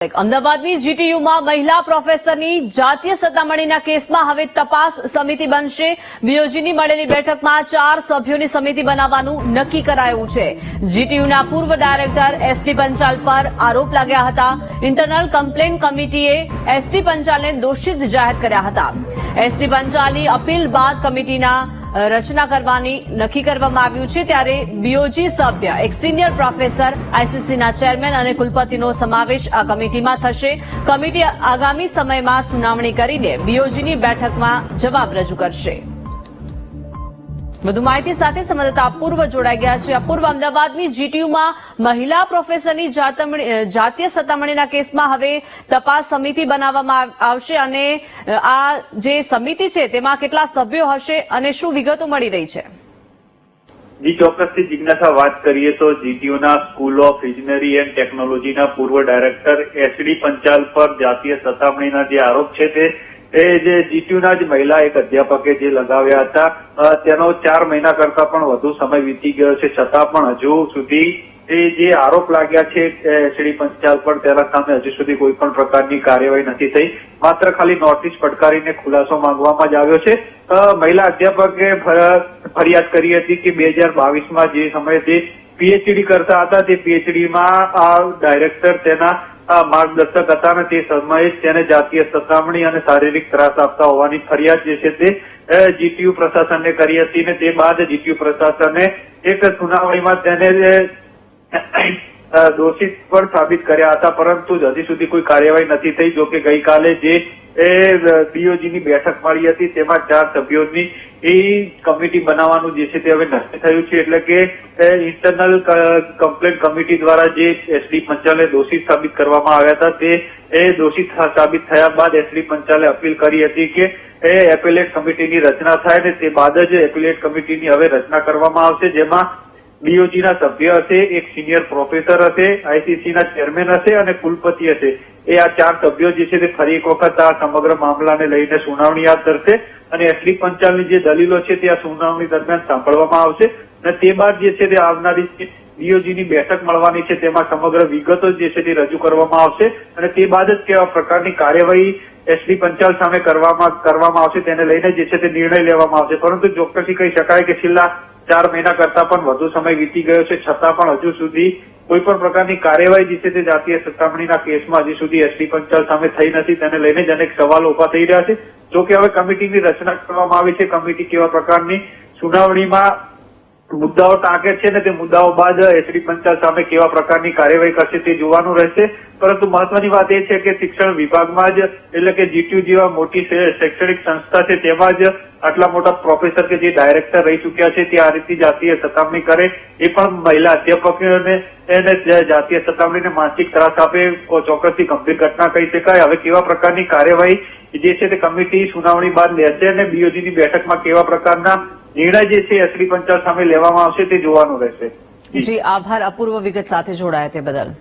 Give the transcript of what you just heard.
અમદાવાદની જીટીયુમાં મહિલા પ્રોફેસરની જાતીય સતામણીના કેસમાં હવે તપાસ સમિતિ બનશે. બીઓજીની મળેલી બેઠકમાં 4 સભ્યોની સમિતિ બનાવવાનું નક્કી કરાયું છે. જીટીયુના પૂર્વ ડાયરેક્ટર એસડી પંચાલ પર આરોપ લાગ્યા હતા. ઇન્ટરનલ કમ્પ્લેન કમિટીએ એસડી પંચાલને દોષિત જાહેર કર્યા હતા. એસડી પંચાલની અપીલ બાદ કમિટીના રચના કરવાની નક્કી કરવામાં આવ્યું છે. ત્યારે બીઓજી સભ્ય એક સિનિયર પ્રોફેસર, આઈસીસીના ચેરમેન અને કુલપતિનો સમાવેશ આ કમિટીમાં થશે. કમિટી આગામી સમયમાં સુનાવણી કરીને બીઓજીની બેઠકમાં જવાબ રજૂ કરશે. વધુ માહિતી સાથે સંવાદદાતા અપૂર્વ જોડાઈ ગયા છે. અપૂર્વ, અમદાવાદની જીટીયુમાં મહિલા પ્રોફેસરની જાતીય સતામણીના કેસમાં હવે તપાસ સમિતિ બનાવવામાં આવશે અને આ જે સમિતિ છે તેમાં કેટલા સભ્યો હશે અને શું વિગતો મળી રહી છે? જી ચોક્કસથી જિજ્ઞાસા વાત કરીએ તો જીટીયુના સ્કૂલ ઓફ ઇજનેરી એન્ડ ટેકનોલોજીના પૂર્વ ડાયરેક્ટર એસડી પંચાલ પર જાતીય સતામણીના જે આરોપ છે તે જે જીટીયુના જ મહિલા એક અધ્યાપકે જે લગાવ્યા હતા તેનો 4 મહિના કરતા પણ વધુ સમય વીતી ગયો છે, છતાં પણ હજુ સુધી જે આરોપ લાગ્યા છે એસડી પંચાલ પર તેના સામે હજુ સુધી કોઈ પણ પ્રકારની કાર્યવાહી નથી થઈ. માત્ર ખાલી નોટિસ ફટકારીને ખુલાસો માંગવામાં જ આવ્યો છે. મહિલા અધ્યાપકે ફરિયાદ કરી હતી કે 2022માં જે સમયે તે પીએચડી કરતા હતા તે પીએચડીમાં આ ડાયરેક્ટર તેના માર્ગદર્શક હતા અને તે સમયે તેને જાતીય સતામણી અને શારીરિક ત્રાસ આપતા હોવાની ફરિયાદ જે છે તે જીટીયુ પ્રશાસનને કરી હતી અને તે બાદ જીટીયુ પ્રશાસને એક સુનાવણીમાં તેને દોષિત પણ સાબિત કર્યા હતા, પરંતુ હજી સુધી કોઈ કાર્યવાહી નથી થઈ. જોકે ગઈકાલે જે બીઓજીની બેઠક મળી હતી તેમાં 4 સભ્યોની કમિટી બનાવવાનું જે છે તે હવે નક્કી થયું છે. એટલે કે ઇન્ટરનલ કમ્પ્લેન કમિટી દ્વારા જે એસડી પંચાલે દોષિત સાબિત કરવામાં આવ્યા હતા તે દોષિત સાબિત થયા બાદ એસડી પંચાલે અપીલ કરી હતી કે એપેલેટ કમિટીની રચના થાય ને તે બાદ જ એપેલેટ કમિટીની હવે રચના કરવામાં આવશે, જેમાં બીઓજીના સભ્ય હશે, એક સિનિયર પ્રોફેસર હશે, આઈસીસીના ચેરમેન હશે અને કુલપતિ હશે. આ 4 સભ્યો જે છે તે ફરી એક વખત આ સમગ્ર મામલાને લઈને સુનાવણી હાથ ધરશે અને એસડી પંચાલની જે દલીલો છે તે આ સુનાવણી દરમિયાન સાંભળવામાં આવશે અને તે બાદ જે છે તે આવનારી બીઓજીની બેઠક મળવાની છે તેમાં સમગ્ર વિગતો જે છે તે રજૂ કરવામાં આવશે અને તે બાદ જ કેવા પ્રકારની કાર્યવાહી એસડી પંચાલ સામે કરવામાં આવશે તેને લઈને જે છે તે નિર્ણય લેવામાં આવશે. પરંતુ ચોક્કસથી કહી શકાય કે છેલ્લા 4 મહિના કરતા પણ વધુ સમય વીતી ગયો છે, છતાં પણ હજુ સુધી કોઈ પણ પ્રકારની કાર્યવાહી જે છે તે જાતીય સતામણીના કેસમાં હજી સુધી એસડી પંચાલ સામે થઈ નથી. તેને લઈને જ અનેક સવાલો ઉભા થઈ રહ્યા છે. જોકે હવે કમિટીની રચના કરવામાં આવી છે. કમિટી કેવા પ્રકારની સુનાવણીમાં મુદ્દાઓ ટાંકે છે ને તે મુદ્દાઓ બાદ એસડી પંચાલ સામે કેવા પ્રકારની કાર્યવાહી કરશે તે જોવાનું રહેશે. પરંતુ મહત્વની વાત એ છે કે શિક્ષણ વિભાગમાં જ એટલે કે જીટીયુ જેવા મોટી શૈક્ષણિક સંસ્થા છે તેમાં જ આટલા મોટા પ્રોફેસર કે જે ડાયરેક્ટર રહી ચુક્યા છે તે આ રીતે જાતીય સતામણી કરે, એ પણ મહિલા અધ્યાપકોને જાતીય સતામણીને માનસિક ત્રાસ આપે, ચોક્કસથી ગંભીર ઘટના કહી શકાય. હવે કેવા પ્રકારની કાર્યવાહી જે છે તે કમિટી સુનાવણી બાદ લેશે અને બીઓજીની બેઠકમાં કેવા પ્રકારના નિર્ણય જે છે એસડી પંચાલ સામે લેવામાં આવશે તે જોવાનું રહેશે. જી આભાર અપૂર્વ વિગત સાથે જોડાયા તે બદલ.